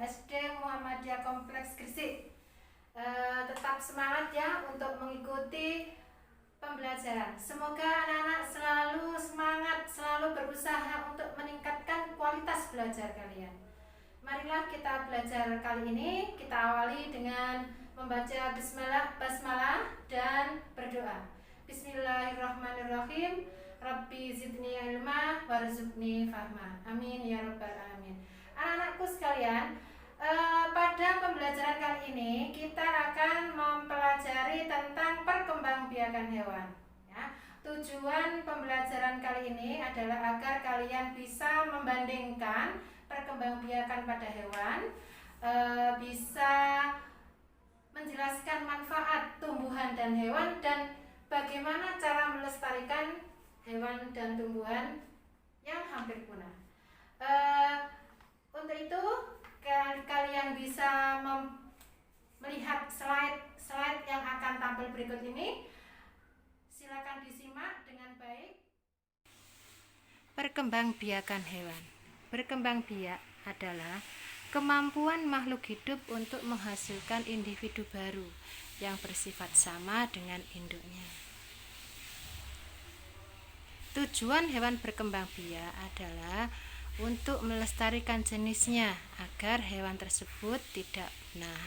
SD Muhammadiyah Kompleks Gresik. Tetap semangat ya untuk mengikuti pembelajaran. Semoga anak-anak selalu semangat, selalu berusaha untuk meningkatkan kualitas belajar kalian. Marilah kita belajar kali ini. Kita awali dengan membaca basmalah dan berdoa. Bismillahirrahmanirrahim. Rabbi zidni ilma warzuqni fahma. Amin ya rabbal alamin. Anak-anakku sekalian, pada pembelajaran kali ini kita akan mempelajari tentang perkembangbiakan hewan. Ya. Tujuan pembelajaran kali ini adalah agar kalian bisa membandingkan perkembangbiakan pada hewan, bisa menjelaskan manfaat tumbuhan dan hewan, dan bagaimana cara melestarikan hewan dan tumbuhan yang hampir punah. Untuk itu kalian bisa melihat slide yang akan tampil berikut ini. Silakan disimak dengan baik. Perkembangbiakan hewan. Berkembangbiak adalah kemampuan makhluk hidup untuk menghasilkan individu baru yang bersifat sama dengan induknya. Tujuan hewan berkembangbiak adalah untuk melestarikan jenisnya agar hewan tersebut tidak punah.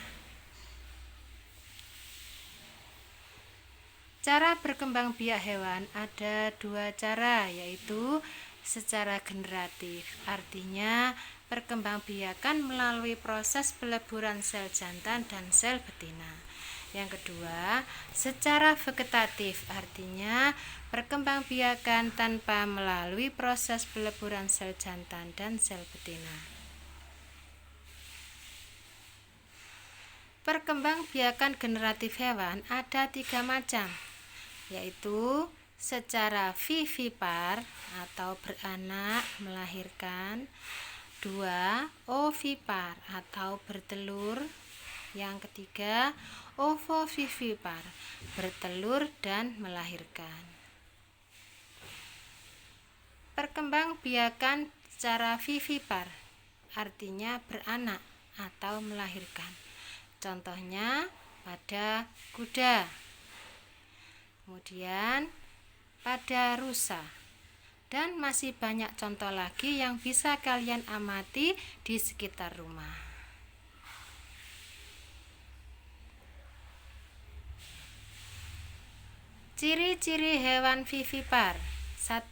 Cara berkembangbiak hewan ada dua cara, yaitu secara generatif, artinya perkembangbiakan melalui proses peleburan sel jantan dan sel betina. Yang kedua, secara vegetatif, artinya perkembangbiakan tanpa melalui proses peleburan sel jantan dan sel betina. Perkembangbiakan generatif hewan ada 3 macam, yaitu secara vivipar atau beranak melahirkan, 2 ovipar atau bertelur, yang ketiga ovovivipar bertelur dan melahirkan. Perkembangbiakan secara vivipar artinya beranak atau melahirkan. Contohnya pada kuda, kemudian pada rusa, dan masih banyak contoh lagi yang bisa kalian amati di sekitar rumah. Ciri-ciri hewan vivipar. 1.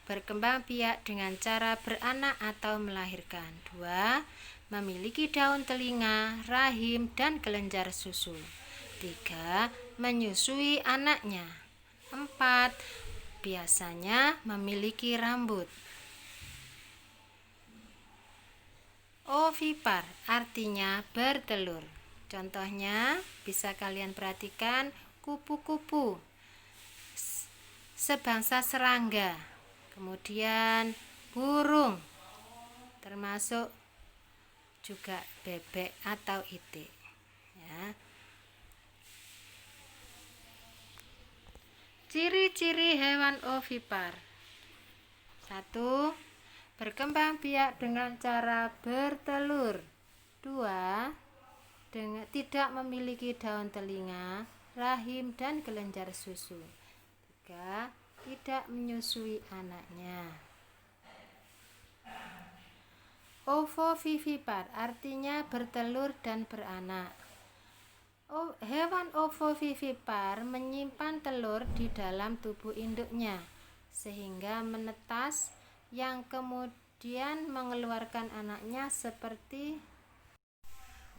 Berkembangbiak dengan cara beranak atau melahirkan. 2. Memiliki daun telinga, rahim, dan kelenjar susu. 3. Menyusui anaknya. 4. Biasanya memiliki rambut. Ovipar artinya bertelur. Contohnya bisa kalian perhatikan kupu-kupu, sebangsa serangga, kemudian burung, termasuk juga bebek atau itik. Ya. Ciri-ciri hewan ovipar. 1. Berkembangbiak dengan cara bertelur. 2. Tidak memiliki daun telinga, rahim, dan kelenjar susu. 3. Tidak menyusui anaknya. Ovovivipar artinya bertelur dan beranak. Hewan ovovivipar menyimpan telur di dalam tubuh induknya sehingga menetas, yang kemudian mengeluarkan anaknya seperti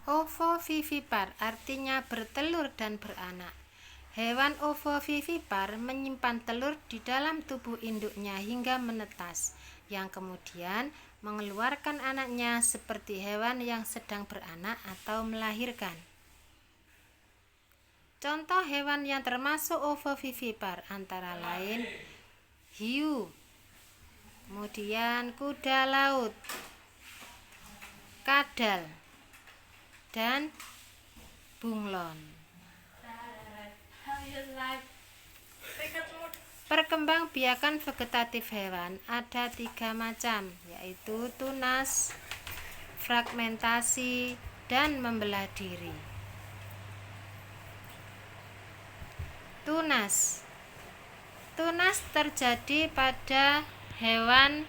ovovivipar artinya bertelur dan beranak. Hewan ovovivipar menyimpan telur di dalam tubuh induknya hingga menetas, yang kemudian mengeluarkan anaknya seperti hewan yang sedang beranak atau melahirkan. Contoh hewan yang termasuk ovovivipar antara lain hiu, kemudian kuda laut, kadal, dan bunglon. Perkembangbiakan vegetatif hewan ada 3 macam, yaitu tunas, fragmentasi, dan membelah diri. Tunas. Tunas terjadi pada hewan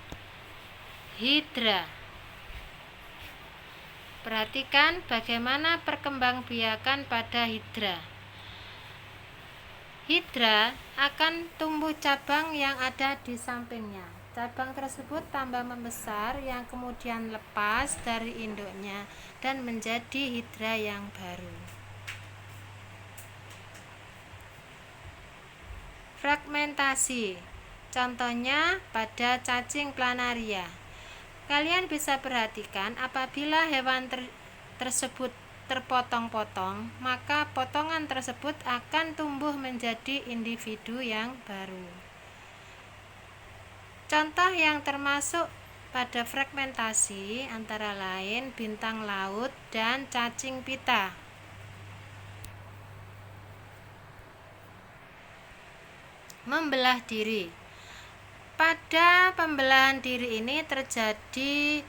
hidra. Perhatikan bagaimana perkembangbiakan pada hidra. Hidra akan tumbuh cabang yang ada di sampingnya. Cabang tersebut tambah membesar yang kemudian lepas dari induknya dan menjadi hidra yang baru. Fragmentasi. Contohnya pada cacing planaria. Kalian bisa perhatikan apabila hewan tersebut terpotong-potong, maka potongan tersebut akan tumbuh menjadi individu yang baru. Contoh yang termasuk pada fragmentasi antara lain bintang laut dan cacing pita. Membelah diri. Pada pembelahan diri ini terjadi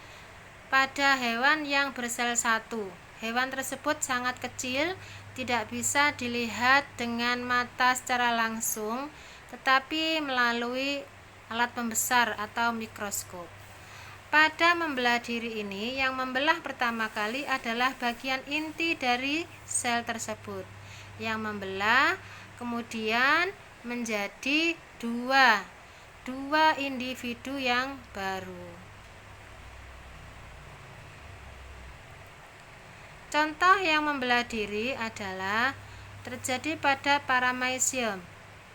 pada hewan yang bersel satu. Hewan tersebut sangat kecil, tidak bisa dilihat dengan mata secara langsung, tetapi melalui alat pembesar atau mikroskop. Pada membelah diri ini, yang membelah pertama kali adalah bagian inti dari sel tersebut. Yang membelah kemudian menjadi dua individu yang baru. Contoh yang membelah diri adalah terjadi pada Paramecium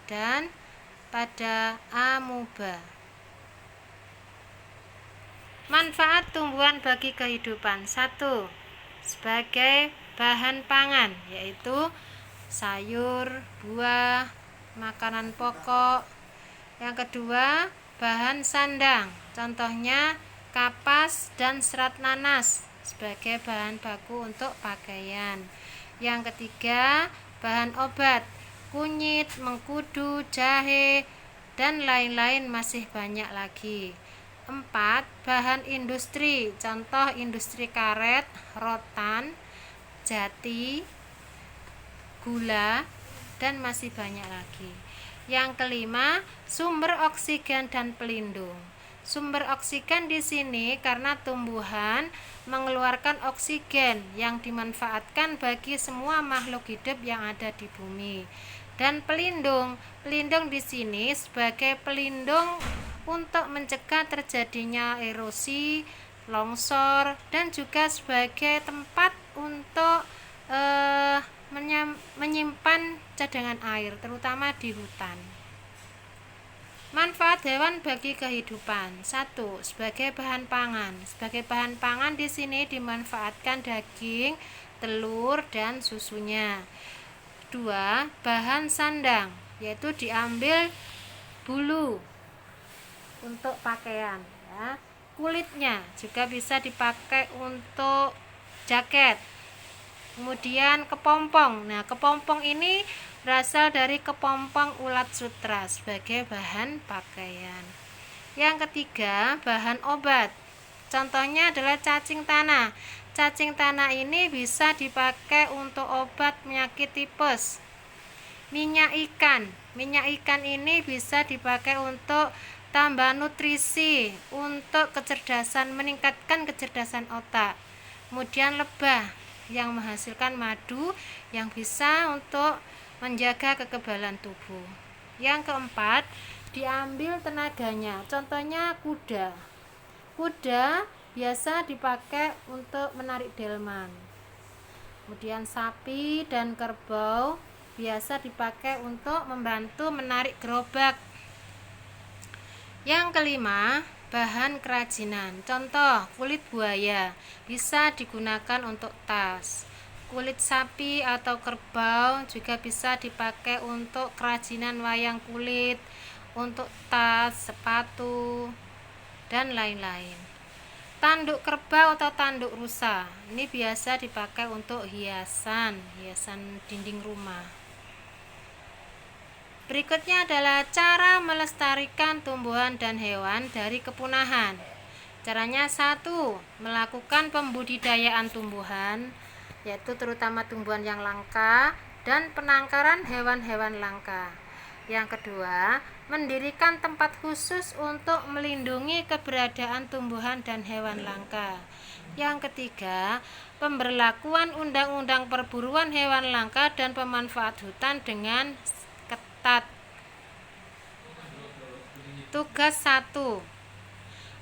dan pada amoeba. Manfaat tumbuhan bagi kehidupan. 1. Sebagai bahan pangan, yaitu sayur, buah, makanan pokok. Yang kedua, bahan sandang, contohnya kapas dan serat nanas sebagai bahan baku untuk pakaian. Yang ketiga, bahan obat, kunyit, mengkudu, jahe, dan lain-lain masih banyak lagi. 4. Bahan industri, contoh industri karet, rotan, jati, gula, dan masih banyak lagi. Yang kelima, sumber oksigen dan pelindung. Sumber oksigen di sini karena tumbuhan mengeluarkan oksigen yang dimanfaatkan bagi semua makhluk hidup yang ada di bumi. Dan pelindung di sini sebagai pelindung untuk mencegah terjadinya erosi, longsor, dan juga sebagai tempat untuk menyimpan cadangan air, terutama di hutan. Manfaat hewan bagi kehidupan. 1. Sebagai bahan pangan. Sebagai bahan pangan di sini dimanfaatkan daging, telur, dan susunya. 2. Bahan sandang, yaitu diambil bulu untuk pakaian, ya. Kulitnya juga bisa dipakai untuk jaket. Kemudian kepompong. Nah, kepompong ini berasal dari kepompong ulat sutra sebagai bahan pakaian. Yang ketiga, bahan obat. Contohnya adalah cacing tanah. Cacing tanah ini bisa dipakai untuk obat penyakit tipes. Minyak ikan. Minyak ikan ini bisa dipakai untuk tambah nutrisi, untuk meningkatkan kecerdasan otak. Kemudian lebah yang menghasilkan madu yang bisa untuk menjaga kekebalan tubuh. Yang keempat, diambil tenaganya. Contohnya kuda. Kuda biasa dipakai untuk menarik delman. Kemudian sapi dan kerbau biasa dipakai untuk membantu menarik gerobak. Yang kelima, bahan kerajinan. Contoh, kulit buaya bisa digunakan untuk tas. Kulit sapi atau kerbau juga bisa dipakai untuk kerajinan wayang kulit, untuk tas, sepatu, dan lain-lain. Tanduk kerbau atau tanduk rusa ini biasa dipakai untuk hiasan dinding rumah. Berikutnya adalah cara melestarikan tumbuhan dan hewan dari kepunahan. Caranya: 1. Melakukan pembudidayaan tumbuhan, yaitu terutama tumbuhan yang langka dan penangkaran hewan-hewan langka. Yang kedua, mendirikan tempat khusus untuk melindungi keberadaan tumbuhan dan hewan langka. Yang ketiga, pemberlakuan undang-undang perburuan hewan langka dan pemanfaat hutan dengan ketat. Tugas 1.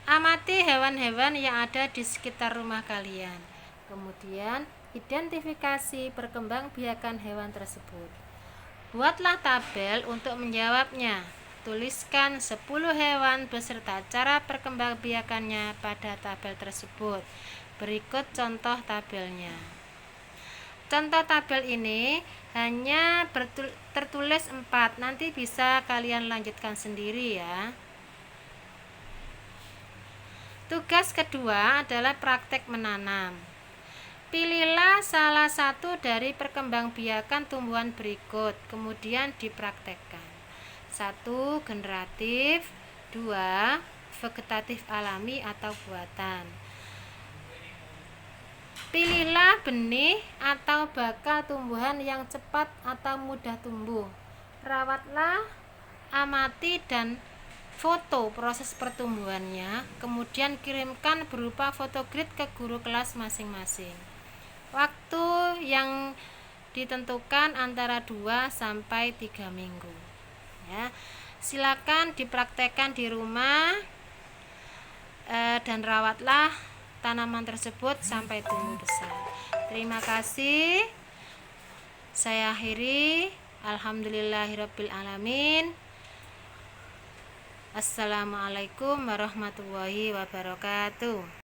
Amati hewan-hewan yang ada di sekitar rumah kalian. Kemudian, identifikasi perkembangbiakan hewan tersebut. Buatlah tabel untuk menjawabnya. Tuliskan 10 hewan beserta cara perkembangbiakannya pada tabel tersebut. Berikut contoh tabelnya. Contoh tabel ini hanya tertulis 4. Nanti bisa kalian lanjutkan sendiri ya. Tugas kedua adalah praktek menanam. Pilihlah salah satu dari perkembangbiakan tumbuhan berikut, kemudian dipraktekkan. 1. Generatif. 2. Vegetatif alami atau buatan. Pilihlah benih atau bakal tumbuhan yang cepat atau mudah tumbuh. Rawatlah, amati dan foto proses pertumbuhannya, kemudian kirimkan berupa fotogrid ke guru kelas masing-masing. Waktu yang ditentukan antara 2 sampai 3 minggu. Ya, silakan dipraktekkan di rumah dan rawatlah tanaman tersebut sampai tumbuh besar. Terima kasih. Saya akhiri. Alhamdulillahirabbil alamin. Assalamualaikum warahmatullahi wabarakatuh.